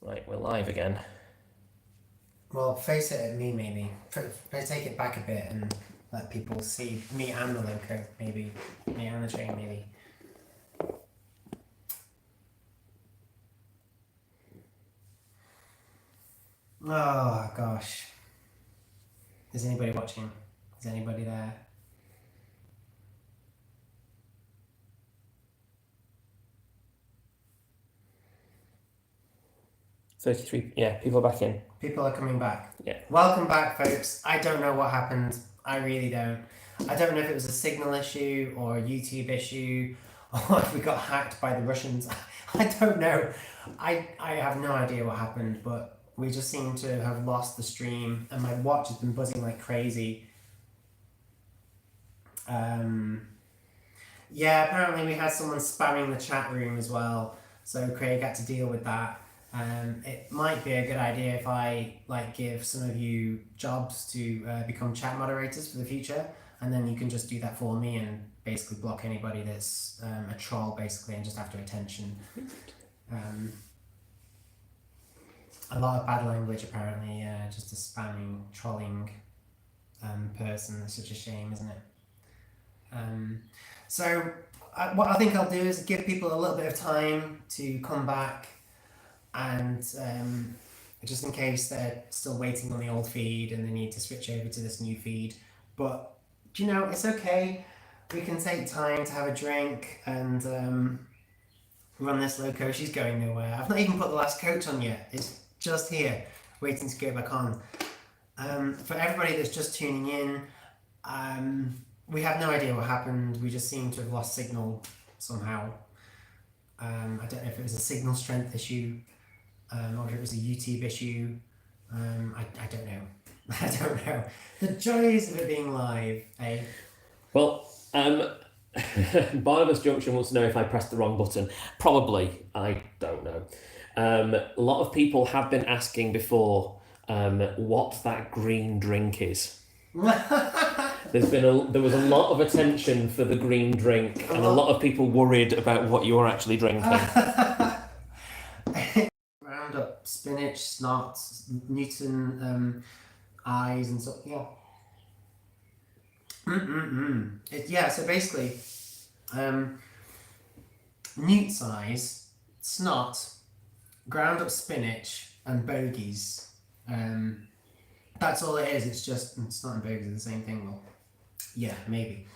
Right, we're live again. Well, face it at me, maybe. Take it back a bit and let people see me and the loco, maybe. Me and the train, maybe. Oh, gosh. Is anybody watching? Is anybody there? Yeah, people are back in. People are coming back. Yeah. Welcome back, folks. I don't know what happened. I really don't. I don't know if it was a signal issue or a YouTube issue or if we got hacked by the Russians. I don't know. I have no idea what happened, but we just seem to have lost the stream and my watch has been buzzing like crazy. Yeah, apparently we had someone spamming the chat room as well, so Craig had to deal with that. It might be a good idea if I give some of you jobs to become chat moderators for the future, and then you can just do that for me and basically block anybody that's a troll, basically, and just after attention. A lot of bad language, apparently, just a spamming, trolling person. It's such a shame, isn't it? So what I think I'll do is give people a little bit of time to come back, and just in case they're still waiting on the old feed and they need to switch over to this new feed. But it's okay. We can take time to have a drink and run this loco. She's going nowhere. I've not even put the last coach on yet. It's just here, waiting to go back on. For everybody that's just tuning in, we have no idea what happened. We just seem to have lost signal somehow. I don't know if it was a signal strength issue or if it was a YouTube issue. I don't know. I don't know. The joys of it being live, eh? Well, Barnabas Junction wants to know if I pressed the wrong button. Probably. I don't know. A lot of people have been asking before what that green drink is. There was a lot of attention for the green drink, and a lot of people worried about what you were actually drinking. Roundup, spinach, snot, Newton eyes, and so yeah. So basically, newt's eyes, snot, ground up spinach, and bogies. That's all it is. It's just snot and bogies are the same thing. Well, yeah, maybe.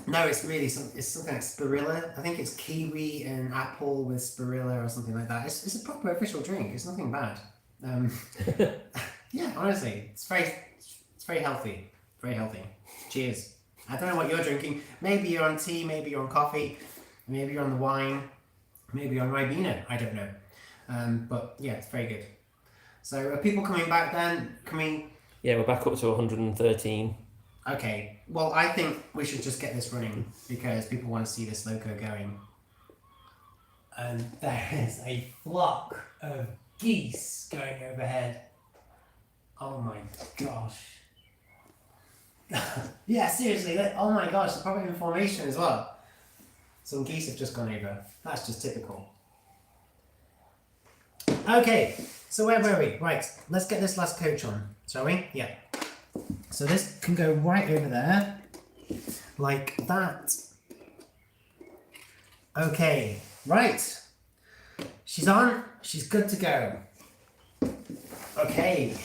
No, it's really it's something like spirilla. I think it's kiwi and apple with spirilla or something like that. It's a proper official drink. It's nothing bad. Yeah, honestly, it's very healthy. Very healthy. Cheers. I don't know what you're drinking. Maybe you're on tea, maybe you're on coffee, maybe you're on the wine, maybe you're on Ribena. I don't know. But yeah, it's very good. So are people coming back then? Yeah, we're back up to 113. Okay. Well, I think we should just get this running because people want to see this loco going. And there is a flock of geese going overhead. Oh my gosh. Yeah, seriously. Oh my gosh, they're probably in formation as well. Some geese have just gone over. That's just typical. Okay, so where were we? Right, let's get this last coach on, shall we? Yeah. So this can go right over there, like that. Okay, right. She's on, she's good to go. Okay,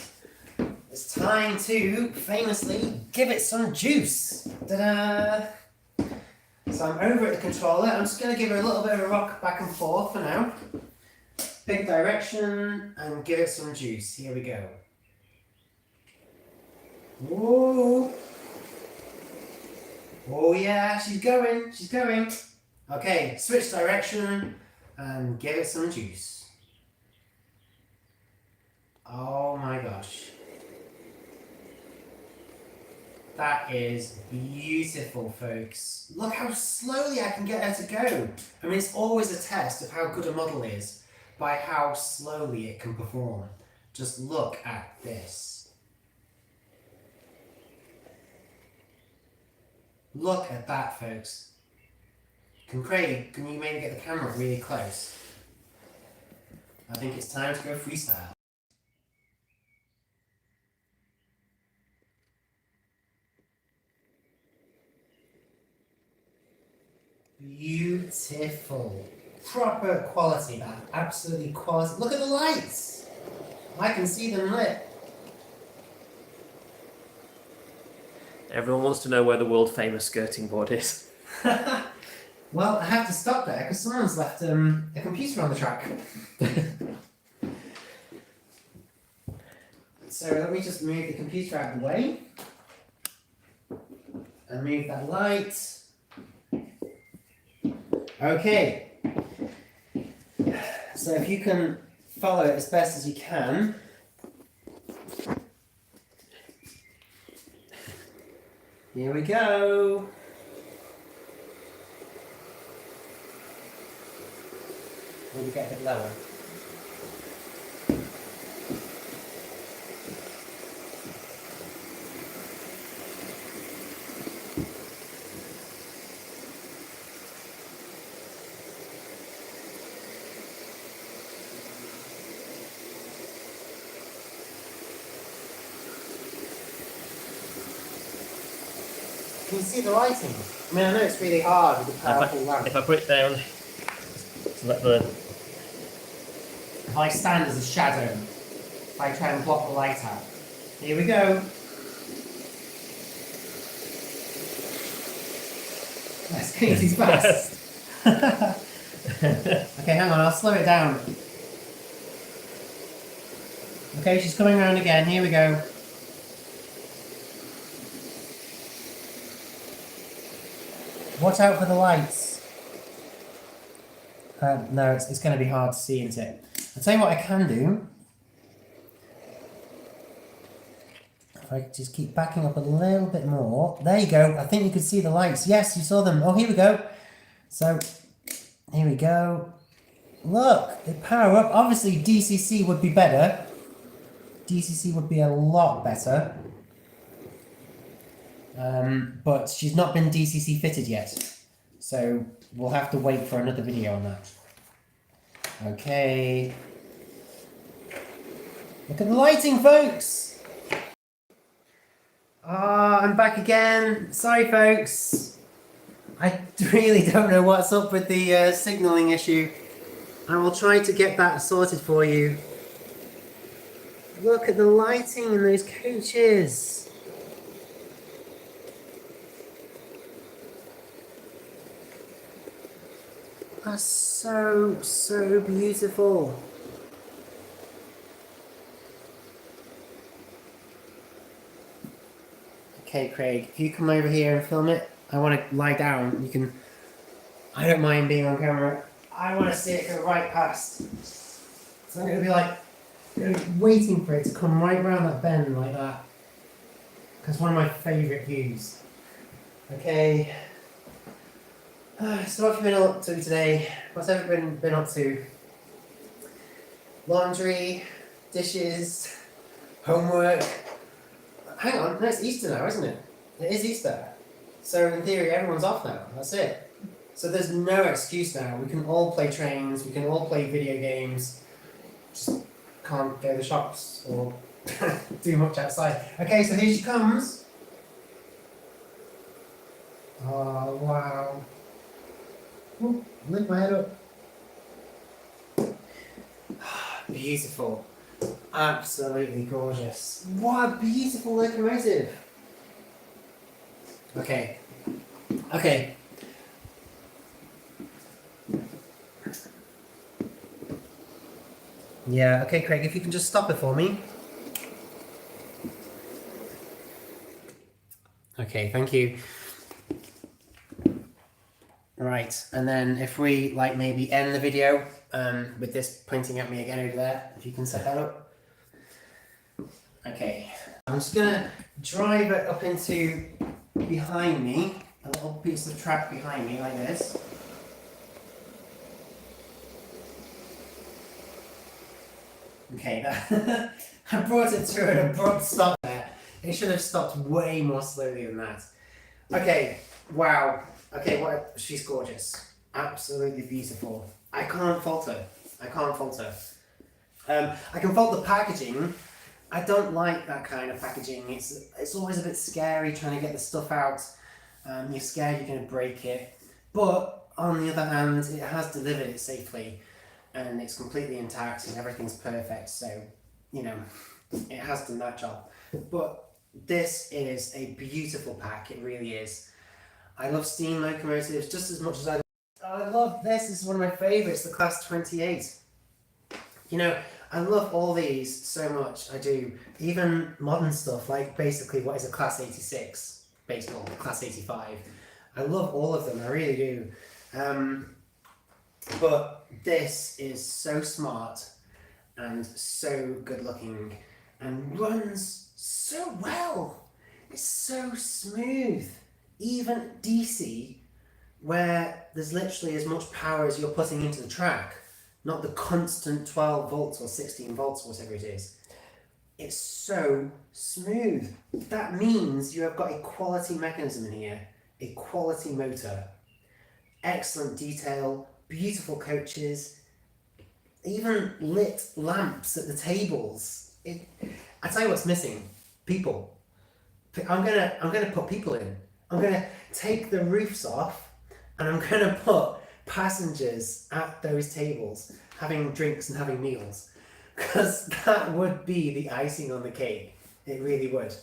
it's time to famously give it some juice. Ta-da! So I'm over at the controller. I'm just going to give her a little bit of a rock back and forth for now. Pick direction and give it some juice. Here we go. Whoa! Oh yeah, she's going. She's going. Okay, switch direction and give it some juice. Oh my gosh. That is beautiful, folks. Look how slowly I can get her to go. I mean, it's always a test of how good a model is by how slowly it can perform. Just look at this. Look at that, folks. Can you maybe get the camera really close? I think it's time to go freestyle. Beautiful. Proper quality, that. Absolutely quality. Look at the lights! I can see them lit. Everyone wants to know where the world famous skirting board is. Well, I have to stop there because someone's left a computer on the track. So let me just move the computer out of the way. And move that light. Okay. So if you can follow it as best as you can. Here we go. Maybe get a bit lower. Can you see the lighting? I mean, I know it's really hard with the powerful lamp. If I put it down, to let the... If I stand as a shadow, if I try and block the light out. Here we go. Let's go too fast. Okay, hang on, I'll slow it down. Okay, she's coming around again. Here we go. Watch out for the lights. No, it's going to be hard to see, isn't it? I'll tell you what I can do. If I just keep backing up a little bit more. There you go. I think you could see the lights. Yes, you saw them. Oh, here we go. So, here we go. Look, they power up. Obviously, DCC would be better. DCC would be a lot better. But she's not been DCC fitted yet. So, we'll have to wait for another video on that. Okay. Look at the lighting, folks! I'm back again. Sorry, folks. I really don't know what's up with the signalling issue. I will try to get that sorted for you. Look at the lighting in those coaches. That's so beautiful. Okay, Craig, if you come over here and film it, I want to lie down. You can. I don't mind being on camera. I want to see it go right past. So I'm going to be like waiting for it to come right around that bend like that. Because one of my favourite views. Okay. So what have you been up to today? What's everyone been up to? Laundry, dishes, homework. Hang on, no, it's Easter now, isn't it? It is Easter. So in theory, everyone's off now. That's it. So there's no excuse now. We can all play trains. We can all play video games. Just can't go to the shops or do much outside. Okay, so here she comes. Oh wow. Ooh, lift my head up. Beautiful. Absolutely gorgeous. What a beautiful locomotive. Okay. Okay. Yeah, okay, Craig, if you can just stop it for me. Okay, thank you. Right, and then if we like maybe end the video with this pointing at me again over there, if you can set that up. Okay, I'm just gonna drive it up into behind me, a little piece of track behind me like this. Okay, I brought it to an abrupt stop there. It should have stopped way more slowly than that. Okay, wow. Okay, she's gorgeous. Absolutely beautiful. I can't fault her. I can't fault her. I can fault the packaging. I don't like that kind of packaging. It's always a bit scary trying to get the stuff out. You're scared you're going to break it. But on the other hand, it has delivered it safely and it's completely intact and everything's perfect. So, you know, it has done that job. But this is a beautiful pack. It really is. I love steam locomotives just as much as I love this. This is one of my favourites, the Class 28. You know, I love all these so much. I do. Even modern stuff, like basically what is a Class 86 baseball, Class 85. I love all of them. I really do. But this is so smart and so good looking and runs so well. It's so smooth. Even DC, where there's literally as much power as you're putting into the track, not the constant 12 volts or 16 volts, whatever it is. It's so smooth. That means you have got a quality mechanism in here, a quality motor, excellent detail, beautiful coaches, even lit lamps at the tables. I tell you what's missing, people. I'm gonna put people in. I'm gonna take the roofs off and I'm gonna put passengers at those tables having drinks and having meals, because that would be the icing on the cake. It really would.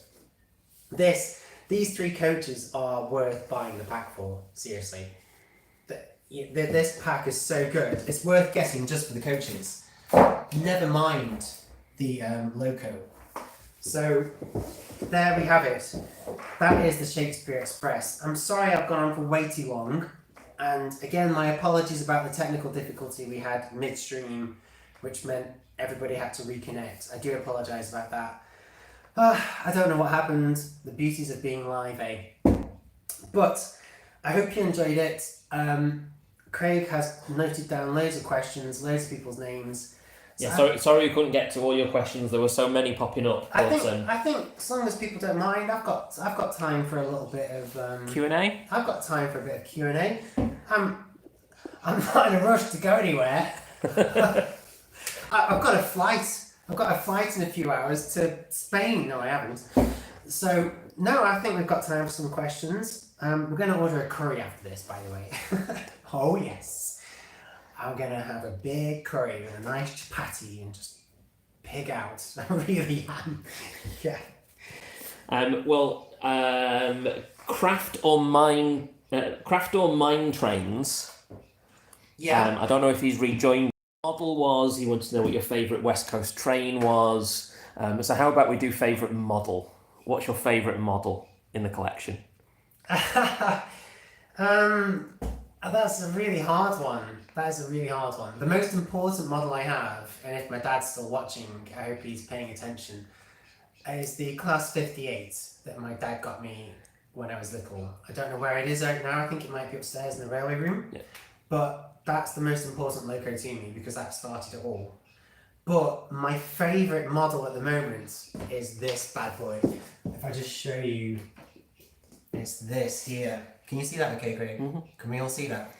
These 3 coaches are worth buying the pack for, seriously. This pack is so good. It's worth getting just for the coaches. Never mind the loco. So there we have it. That is the Shakespeare Express. I'm sorry I've gone on for way too long. And again, my apologies about the technical difficulty we had midstream, which meant everybody had to reconnect. I do apologise about that. I don't know what happened. The beauties of being live, eh? But I hope you enjoyed it. Craig has noted down loads of questions, loads of people's names. Yeah, sorry we couldn't get to all your questions. There were so many popping up. I think as long as people don't mind, I've got time for a little bit of Q&A. I've got time for a bit of Q&A. I'm not in a rush to go anywhere. I've got a flight. I've got a flight in a few hours to Spain. No, I haven't. So no, I think we've got time for some questions. We're going to order a curry after this, by the way. Oh yes. I'm going to have a big curry with a nice chapati and just pig out. I really am. Yeah. Craft or mine trains. Yeah. I don't know if he's rejoined. Model was. He wants to know what your favourite West Coast train was. So how about we do favourite model? What's your favourite model in the collection? That's a really hard one. That is a really hard one. The most important model I have, and if my dad's still watching, I hope he's paying attention, is the Class 58 that my dad got me when I was little. I don't know where it is right now. I think it might be upstairs in the railway room. Yeah. But that's the most important loco to me because that started it all. But my favourite model at the moment is this bad boy. If I just show you, it's this here. Can you see that okay, Craig? Mm-hmm. Can we all see that?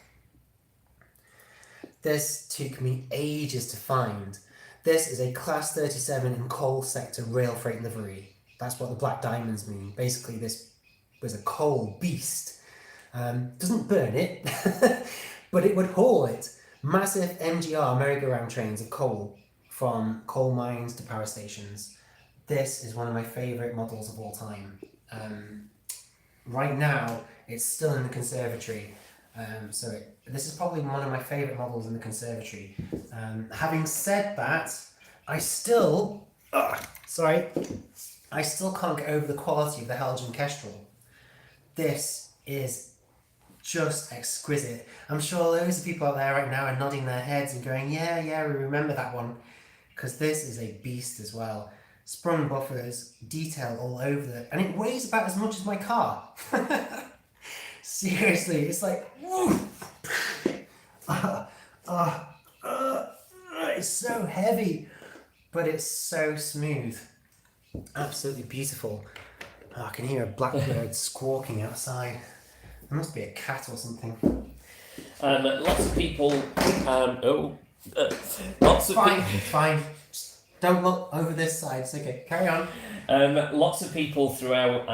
This took me ages to find. This is a Class 37 in coal sector rail freight livery. That's what the black diamonds mean. Basically, this was a coal beast. Doesn't burn it, but it would haul it. Massive MGR merry-go-round trains of coal from coal mines to power stations. This is one of my favourite models of all time. Right now, it's still in the conservatory. This is probably one of my favourite models in the conservatory. Having said that, I still can't get over the quality of the Helgen Kestrel. This is just exquisite. I'm sure loads of people out there right now are nodding their heads and going, yeah, we remember that one. Because this is a beast as well. Sprung buffers, detail all over it, and it weighs about as much as my car. Seriously, it's like, it's so heavy, but it's so smooth. Absolutely beautiful. Oh, I can hear a blackbird squawking outside. There must be a cat or something. Lots of people. Lots of Fine, people. fine. Just don't look over this side. It's okay. Carry on. Lots of people throughout,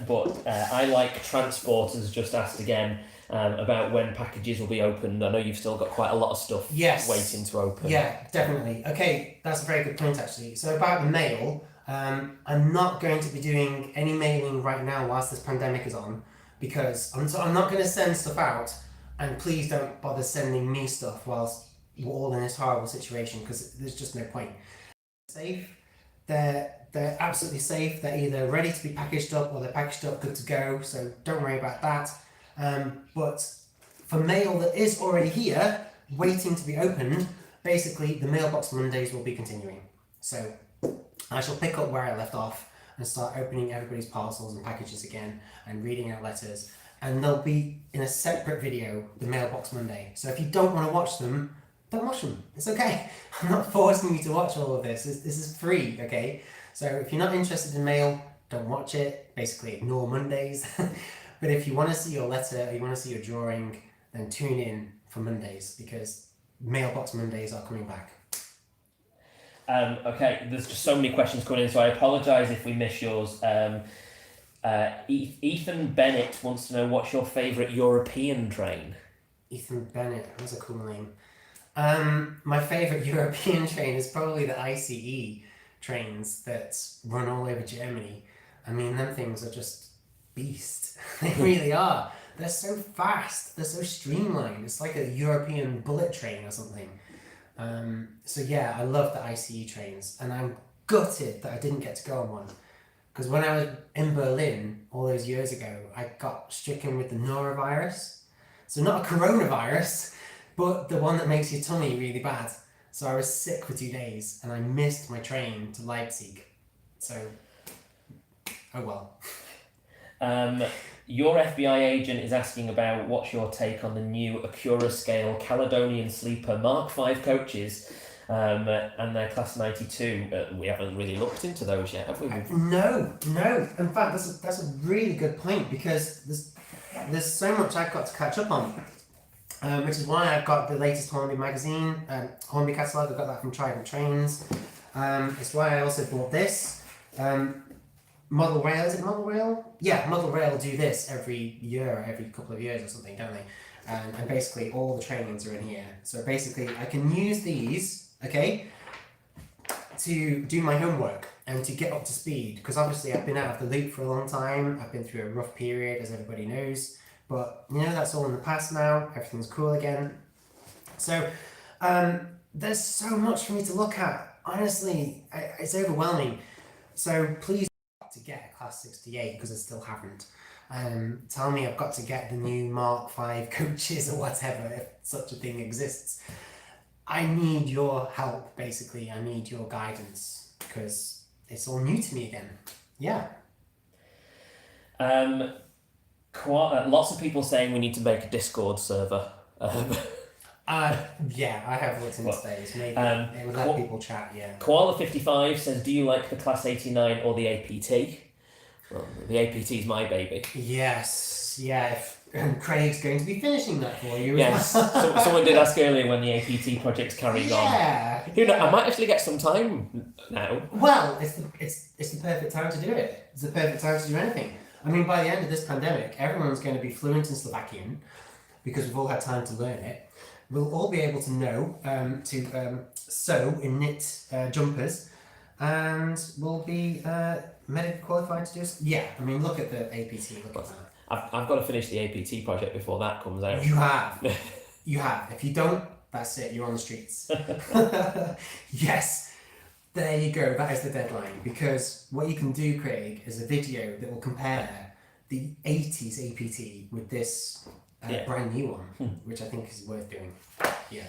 but I like transporters just asked again about when packages will be opened. I know you've still got quite a lot of stuff Yes. waiting to open. Yeah, definitely. Okay, that's a very good point actually. So about the mail, I'm not going to be doing any mailing right now whilst this pandemic is on, because I'm not going to send stuff out, and please don't bother sending me stuff whilst we're all in this horrible situation, because there's just no point. Safe. They're absolutely safe. They're either ready to be packaged up or they're packaged up, good to go. So don't worry about that. But for mail that is already here, waiting to be opened, basically the Mailbox Mondays will be continuing. So I shall pick up where I left off and start opening everybody's parcels and packages again and reading out letters. And they'll be in a separate video, the Mailbox Monday. So if you don't want to watch them, don't watch them. It's okay. I'm not forcing you to watch all of this. This is free, okay? So if you're not interested in mail, don't watch it. Basically ignore Mondays. But if you want to see your letter, or you want to see your drawing, then tune in for Mondays, because Mailbox Mondays are coming back. Okay, there's just so many questions coming in, so I apologise if we miss yours. Ethan Bennett wants to know, what's your favourite European train? Ethan Bennett, that's a cool name. My favourite European train is probably the ICE trains that run all over Germany. I mean, them things are just beast. They really are. They're so fast. They're so streamlined. It's like a European bullet train or something. So yeah, I love the ICE trains, and I'm gutted that I didn't get to go on one. Because when I was in Berlin all those years ago, I got stricken with the norovirus. So not a coronavirus, but the one that makes your tummy really bad. So I was sick for 2 days, and I missed my train to Leipzig. So, oh well. Your FBI agent is asking about what's your take on the new Acura Scale Caledonian Sleeper Mark V coaches and their Class 92. We haven't really looked into those yet, have we? No. In fact, that's a really good point, because there's so much I've got to catch up on. Which is why I've got the latest Hornby magazine, Hornby catalogue. I got that from Trident Trains. It's why I also bought this. Model Rail, is it Model Rail? Yeah, Model Rail do this every year, or every couple of years or something, don't they? And basically all the trainings are in here. So basically I can use these, okay, to do my homework and to get up to speed. Because obviously I've been out of the loop for a long time. I've been through a rough period, as everybody knows. But, you know, that's all in the past now. Everything's cool again. So, there's so much for me to look at. Honestly, it's overwhelming. So please to get a Class 68, because I still haven't. Tell me I've got to get the new Mark V coaches or whatever, if such a thing exists. I need your help, basically. I need your guidance, because it's all new to me again. Yeah. Lots of people saying we need to make a Discord server. Yeah, I have looked into those. Maybe it would let people chat, yeah. Koala55 says, do you like the Class 89 or the APT? Well, the APT is my baby. Yes, yeah. Craig's going to be finishing that for you. Yes, someone did ask earlier when the APT project's carrying on. Yeah. Who knows? I might actually get some time now. Well, it's the perfect time to do it. It's the perfect time to do anything. I mean, by the end of this pandemic, everyone's going to be fluent in Slovakian, because we've all had time to learn it. We'll all be able to know to sew and knit jumpers, and we'll be medically qualified to do it. Yeah, I mean, look at the APT. Look at that. I've got to finish the APT project before that comes out. You have. You have. If you don't, that's it. You're on the streets. Yes. There you go. That is the deadline. Because what you can do, Craig, is a video that will compare the 80s APT with this brand new one, which I think is worth doing. Yeah.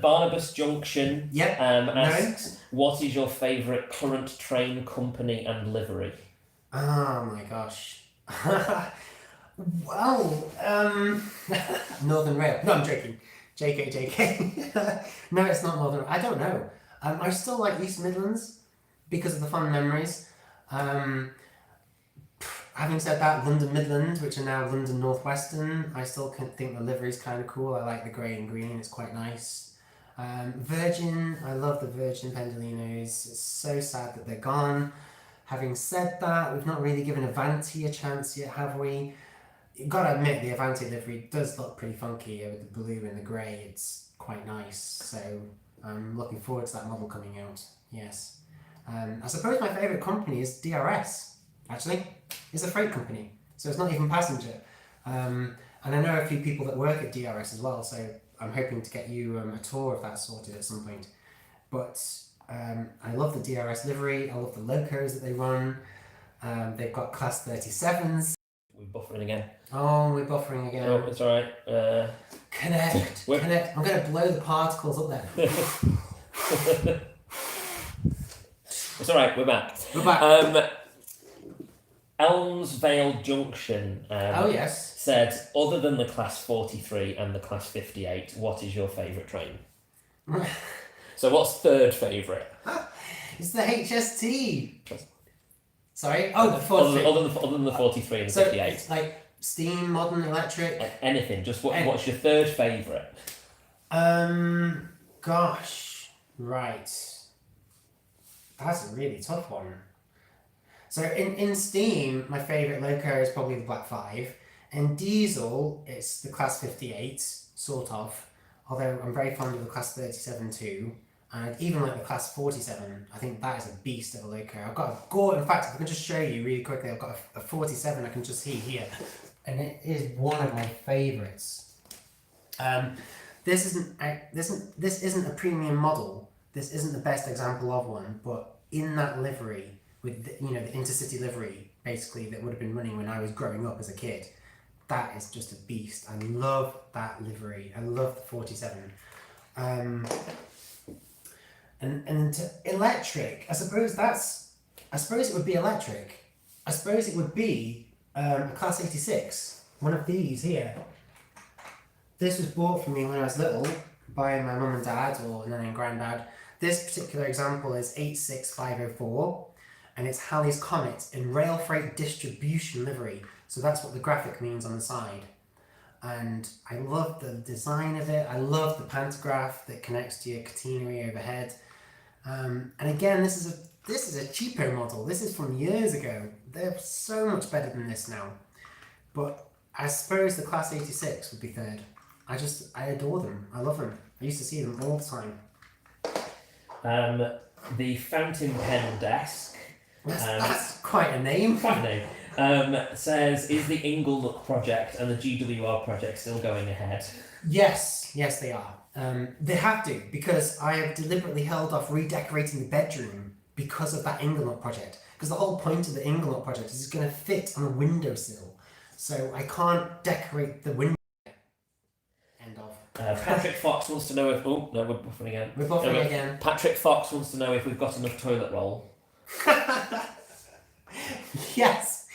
Barnabas Junction Yep. asks, what is your favourite current train company and livery? Oh my gosh. Well, Northern Rail. No, I'm joking. JK. No, it's not Northern. I don't know. I still like East Midlands because of the fun memories. Having said that, London Midland, which are now London North Western, I still think the livery's kind of cool. I like the grey and green. It's quite nice. Virgin, I love the Virgin Pendolinos. It's so sad that they're gone. Having said that, we've not really given Avanti a chance yet, have we? You've got to admit, the Avanti livery does look pretty funky with the blue and the grey. It's quite nice, so I'm looking forward to that model coming out. Yes. I suppose my favourite company is DRS, actually. It's a freight company, so it's not even passenger. And I know a few people that work at DRS as well, so I'm hoping to get you a tour of that sorted at some point. But I love the DRS livery, I love the locos that they run. They've got class 37s. We're buffering again. Oh, we're buffering again. Oh, it's alright. Connect. I'm going to blow the particles up there. It's alright, we're back. We're back. Elmsvale Junction Oh, yes. said, other than the class 43 and the class 58, what is your favourite train? So what's third favourite? It's the HST. Sorry? Oh, the 43. Other than the 43 and the 58. It's like steam, modern, electric. Anything. Just what's your third favourite? Gosh. Right. That's a really tough one. So in steam, my favourite loco is probably the Black 5. In diesel, it's the class 58, sort of. Although I'm very fond of the class 37 too. And even like the class 47, I think that is a beast of a loco. I've got a gore, in fact, if I can just show you really quickly, I've got a 47 I can just see here. And it is one of my favourites. This isn't a premium model. This isn't the best example of one, but in that livery, with the intercity livery, basically, that would have been running when I was growing up as a kid, that is just a beast. I love that livery. I love the 47. And electric, I suppose it would be electric. I suppose it would be a class 86, one of these here. This was bought for me when I was little by my mum and dad, or nan and granddad. This particular example is 86504, and it's Halley's Comet in rail freight distribution livery. So that's what the graphic means on the side. And I love the design of it. I love the pantograph that connects to your catenary overhead. And again, this is a cheaper model. This is from years ago. They're so much better than this now. But I suppose the class 86 would be third. I adore them. I love them. I used to see them all the time. The fountain pen desk. That's quite a name. Quite a name. Says, is the Inglenook project and the GWR project still going ahead? Yes, they are. They have to, because I have deliberately held off redecorating the bedroom because of that Inglenook project. Because the whole point of the Inglenook project is it's going to fit on a windowsill. So I can't decorate the window. End of. Patrick Fox wants to know if... Oh, no, we're buffering again. We're buffering again. Patrick Fox wants to know if we've got enough toilet roll. Yes.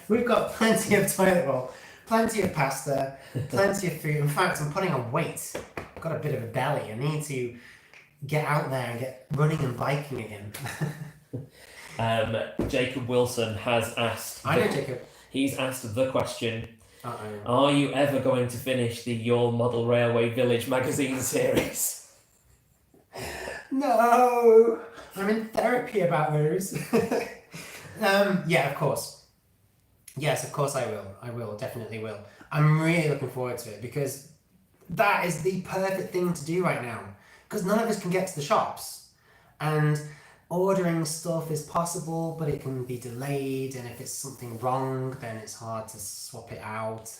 We've got plenty of toilet roll, plenty of pasta, plenty of food. In fact, I'm putting on weight. I've got a bit of a belly. I need to get out there and get running and biking again. Jacob Wilson has asked... I know Jacob. He's asked the question... Uh-oh. Are you ever going to finish the Your Model Railway Village magazine series? No! I'm in therapy about those. Yeah, of course. Yes, of course I will. I will, definitely will. I'm really looking forward to it because that is the perfect thing to do right now. Because none of us can get to the shops. And ordering stuff is possible, but it can be delayed, and if it's something wrong, then it's hard to swap it out.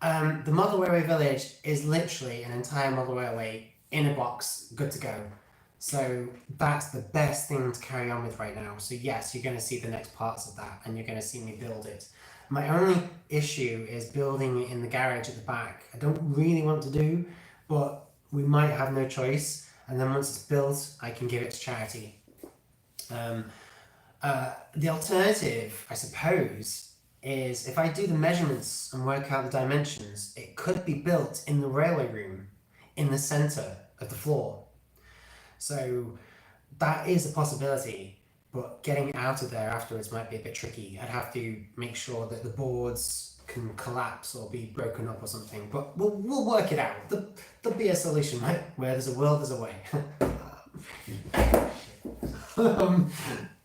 The Model Railway Village is literally an entire model railway in a box, good to go. So that's the best thing to carry on with right now. So yes, you're going to see the next parts of that, and you're going to see me build it. My only issue is building it in the garage at the back. I don't really want to do, but we might have no choice, and then once it's built, I can give it to charity. The alternative, I suppose, is if I do the measurements and work out the dimensions, it could be built in the railway room, in the centre of the floor. So that is a possibility, but getting out of there afterwards might be a bit tricky. I'd have to make sure that the boards can collapse or be broken up or something, but we'll work it out. The there'll be a solution, right? Where there's a will, there's a way.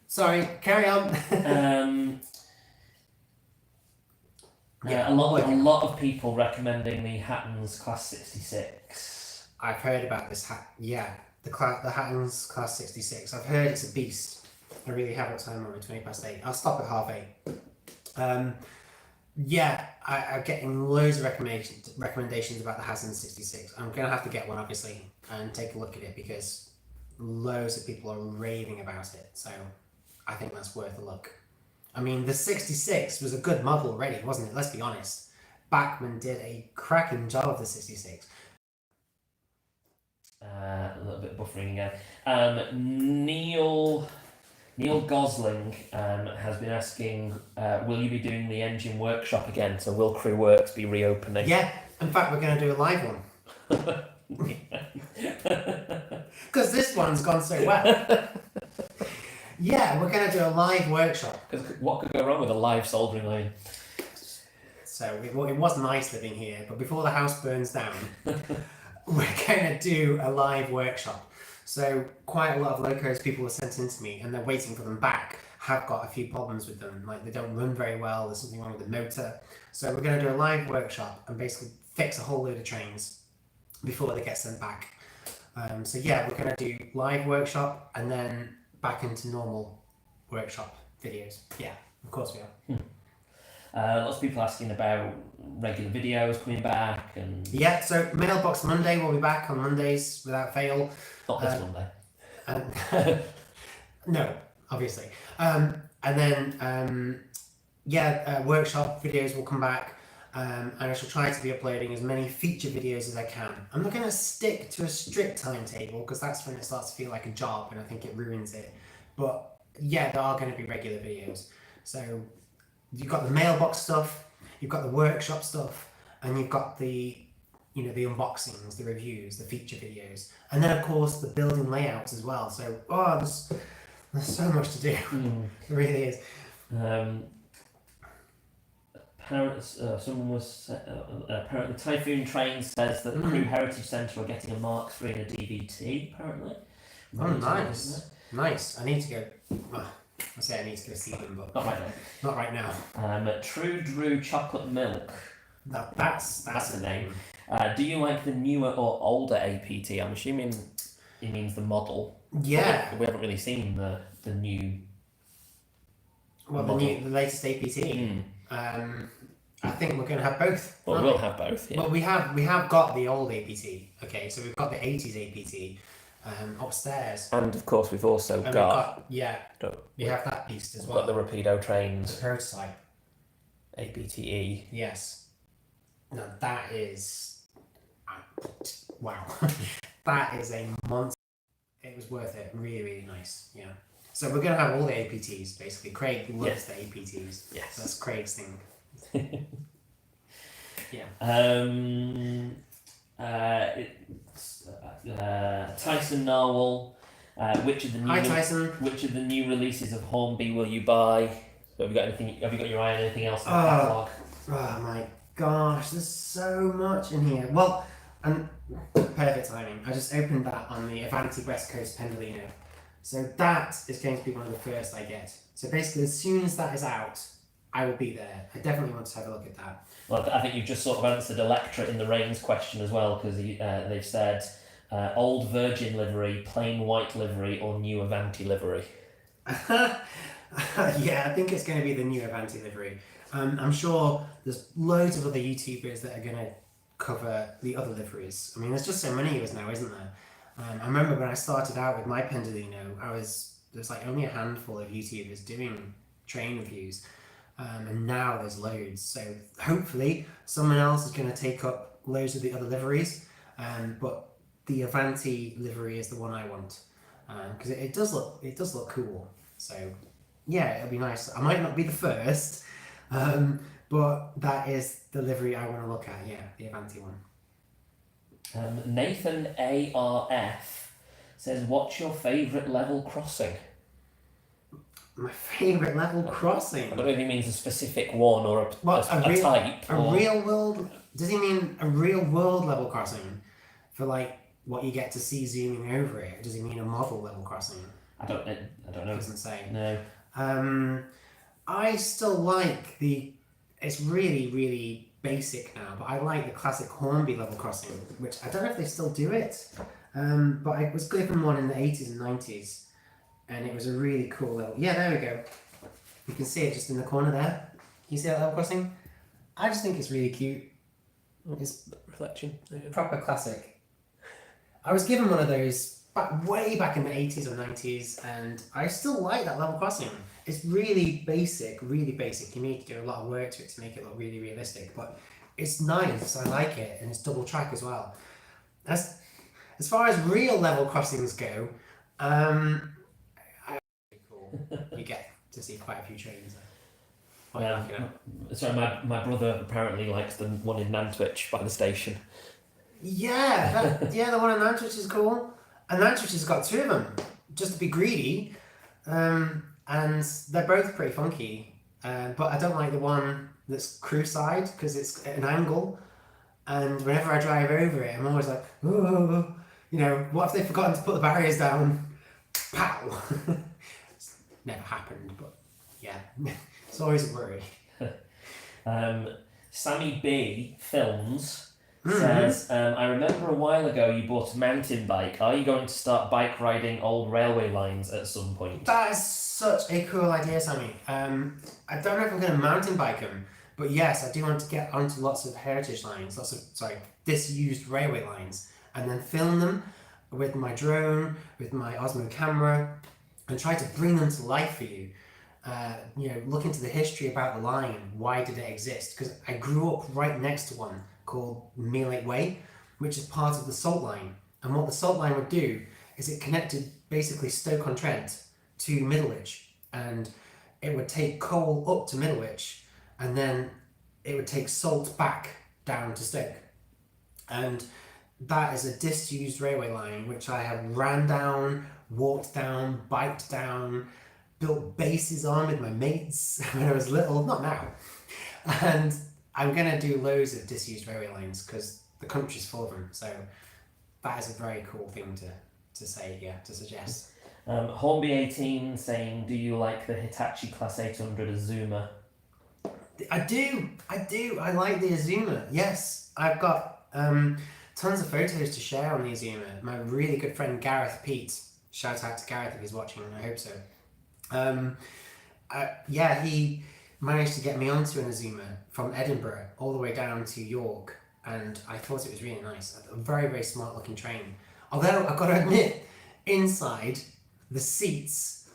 Sorry, carry on. A lot of people recommending the Hatton's Class 66. I've heard about this hat. Yeah, the Hatton's Class 66. I've heard it's a beast. I really have. What time are we? 8:20. I'll stop at 8:30. Yeah, I'm getting loads of recommendations about the Hatton 66. I'm gonna have to get one, obviously, and take a look at it because loads of people are raving about it. So I think that's worth a look. I mean, the 66 was a good model already, wasn't it? Let's be honest. Bachmann did a cracking job of the 66. A little bit buffering again. Neil Gosling has been asking, will you be doing the engine workshop again? So will Crew Works be reopening? Yeah, in fact, we're going to do a live one. Because this one's gone so well. Yeah, we're going to do a live workshop. Because what could go wrong with a live soldering line? So it was nice living here, but before the house burns down, we're going to do a live workshop. So quite a lot of locos people were sent in to me and they're waiting for them back have got a few problems with them. Like they don't run very well, there's something wrong with the motor. So we're going to do a live workshop and basically fix a whole load of trains before they get sent back. So yeah, we're going to do live workshop and then back into normal workshop videos. Yeah, of course we are. Lots of people asking about regular videos coming back and... Yeah, so Mailbox Monday, we'll be back on Mondays without fail. Not this Monday. No, obviously. And then, workshop videos will come back. And I shall try to be uploading as many feature videos as I can. I'm not going to stick to a strict timetable because that's when it starts to feel like a job and I think it ruins it. But yeah, there are going to be regular videos. So you've got the mailbox stuff, you've got the workshop stuff, and you've got the unboxings, the reviews, the feature videos, and then of course the building layouts as well. So there's so much to do. It really is. Apparently Typhoon Train says that the Crew Heritage Centre are getting a Mark III and a DVT. Apparently. Nice. I need to go. I say I need to go see them, but not right now. Not right now. True Drew Chocolate Milk. That's the name. Do you like the newer or older APT? I'm assuming it means the model. Yeah. We haven't really seen the new. Well, the latest APT. I think we're going to have both. Well, we'll have both. Yeah. Well, we have got the old APT. Okay, so we've got the 80s APT upstairs. And of course, we've also got we have that beast as we've well. got the Rapido trains. The prototype. APTE. Yes. Now that is wow. That is a monster. It was worth it. Really, really nice. Yeah. So we're going to have all the APTs, basically. Craig loves the APTs. Yes. That's Craig's thing. Yeah. Tyson Narwhal. Which of the new releases of Hornby will you buy? So have you got your eye on anything else in the catalogue? Oh my gosh, there's so much in here. Well, and perfect timing. I just opened that on the Avanti West Coast Pendolino. So that is going to be one of the first I get. So basically, as soon as that is out, I will be there. I definitely want to have a look at that. Well, I think you've just sort of answered Electra in the Reigns question as well, because they've said old Virgin livery, plain white livery, or new Avanti livery. Yeah, I think it's going to be the new Avanti livery. I'm sure there's loads of other YouTubers that are going to cover the other liveries. I mean, there's just so many of us now, isn't there? I remember when I started out with my Pendolino, there's like only a handful of YouTubers doing train reviews, and now there's loads. So hopefully someone else is going to take up loads of the other liveries, but the Avanti livery is the one I want because it does look cool. So yeah, it'll be nice. I might not be the first, but that is the livery I want to look at. Yeah, the Avanti one. Nathan ARF says, what's your favourite level crossing? My favourite level crossing? I don't know if he means a specific one or a type. A real world... Does he mean a real world level crossing? for like what you get to see zooming over it? Or does he mean a model level crossing? I don't know. It doesn't say. No. I still like it's really, really basic now, but I like the classic Hornby level crossing, which I don't know if they still do it, but I was given one in the 80s and 90s, and it was a really cool level. Yeah, there we go. You can see it just in the corner there. You see that level crossing? I just think it's really cute. It's reflection. proper classic. I was given one of those way back in the 80s or 90s, and I still like that level crossing. It's really basic, really basic. You need to do a lot of work to it to make it look really realistic, but it's nice. I like it, and it's double track as well. As far as real level crossings go, cool. You get to see quite a few trains. Yeah. So my brother apparently likes the one in Nantwich by the station. Yeah, the one in Nantwich is cool. And Nantwich has got two of them, just to be greedy. And they're both pretty funky. But I don't like the one that's crew side because it's at an angle. And whenever I drive over it, I'm always like, oh, what if they've forgotten to put the barriers down? Pow! It's never happened, but yeah, it's always a worry. Sammy B Films says, I remember a while ago you bought a mountain bike. Are you going to start bike riding old railway lines at some point? That is such a cool idea, Sammy. I don't know if I'm going to mountain bike them, but yes, I do want to get onto lots of heritage lines, disused railway lines, and then film them with my drone, with my Osmo camera, and try to bring them to life for you. Look into the history about the line. Why did it exist? Because I grew up right next to one called Mealake Way, which is part of the Salt Line. And what the Salt Line would do is it connected basically Stoke-on-Trent to Middlewich, and it would take coal up to Middlewich, and then it would take salt back down to Stoke. And that is a disused railway line which I have ran down, walked down, biked down, built bases on with my mates when I was little, not now. And I'm going to do loads of disused railway lines because the country's full of them. So that is a very cool thing to suggest. Hornby 18 saying, do you like the Hitachi Class 800 Azuma? I do. I like the Azuma. Yes, I've got tons of photos to share on the Azuma. My really good friend Gareth Pete, shout out to Gareth if he's watching, I hope so. He managed to get me onto an Azuma from Edinburgh all the way down to York, and I thought it was really nice. A very, very smart looking train. Although I've got to admit, inside the seats,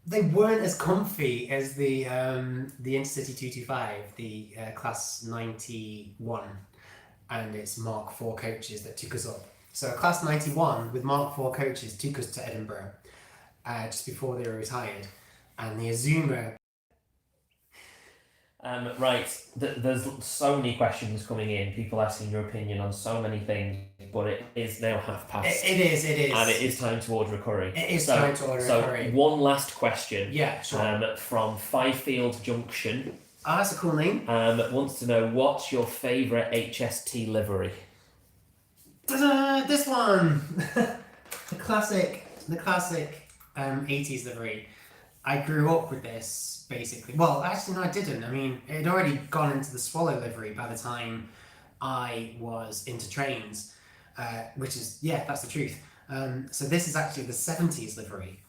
they weren't as comfy as the Intercity 225, the Class 91, and it's Mark IV coaches that took us up. So Class 91 with Mark IV coaches took us to Edinburgh just before they were retired, and the Azuma. There's so many questions coming in, people asking your opinion on so many things, but it is now past. It is. And it is time to order a curry. It is time to order a curry. One last question. Yeah, sure. From Fifield Junction. Oh, that's a cool name. Wants to know, what's your favourite HST livery? Ta-da! This one! the classic 80s livery. I grew up with this, basically. Well, actually, no, I didn't. I mean, it had already gone into the Swallow livery by the time I was into trains, which is, that's the truth. So this is actually the 70s livery.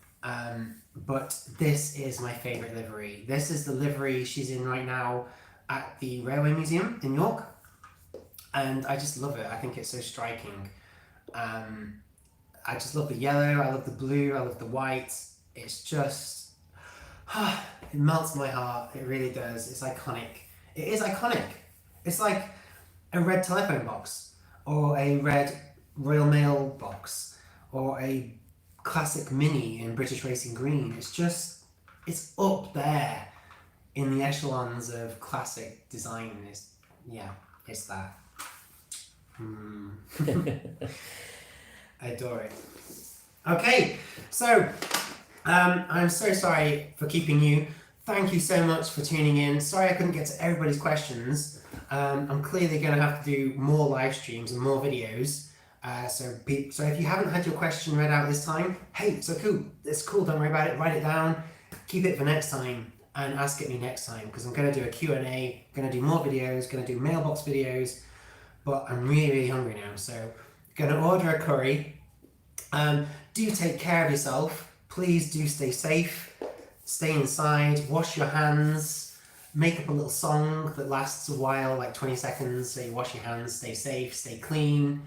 But this is my favourite livery. This is the livery she's in right now at the Railway Museum in York. And I just love it. I think it's so striking. I just love the yellow, I love the blue, I love the white. It's just... it melts my heart. It really does. It's iconic. It is iconic. It's like a red telephone box, or a red Royal Mail box, or a classic Mini in British Racing Green. It's up there in the echelons of classic design. It's that. I adore it. Okay, so I'm so sorry for keeping you. Thank you so much for tuning in. Sorry I couldn't get to everybody's questions. I'm clearly going to have to do more live streams and more videos. So if you haven't had your question read out this time, hey, so cool, it's cool, don't worry about it, write it down, keep it for next time, and ask it me next time, because I'm going to do a Q&A, going to do more videos, going to do mailbox videos, but I'm really, really hungry now, so going to order a curry. Do take care of yourself, please do stay safe, stay inside, wash your hands, make up a little song that lasts a while, like 20 seconds, so you wash your hands, stay safe, stay clean,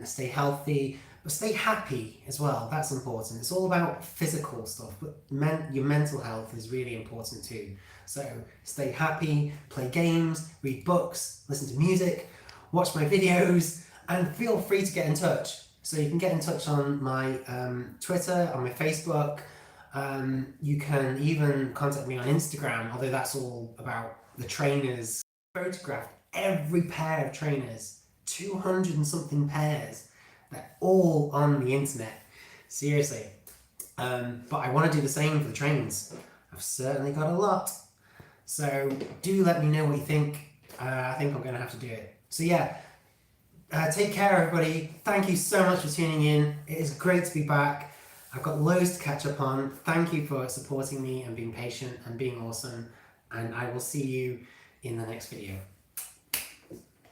stay healthy, but stay happy as well. That's important. It's all about physical stuff, but your mental health is really important too. So stay happy, play games, read books, listen to music, watch my videos, and feel free to get in touch. So you can get in touch on my Twitter, on my Facebook. You can even contact me on Instagram, although that's all about the trainers. Photographed every pair of trainers, 200 and something pairs. They're all on the internet. Seriously. But I want to do the same for the trains. I've certainly got a lot. So do let me know what you think. I think I'm going to have to do it. So yeah, take care everybody. Thank you so much for tuning in. It is great to be back. I've got loads to catch up on. Thank you for supporting me and being patient and being awesome. And I will see you in the next video.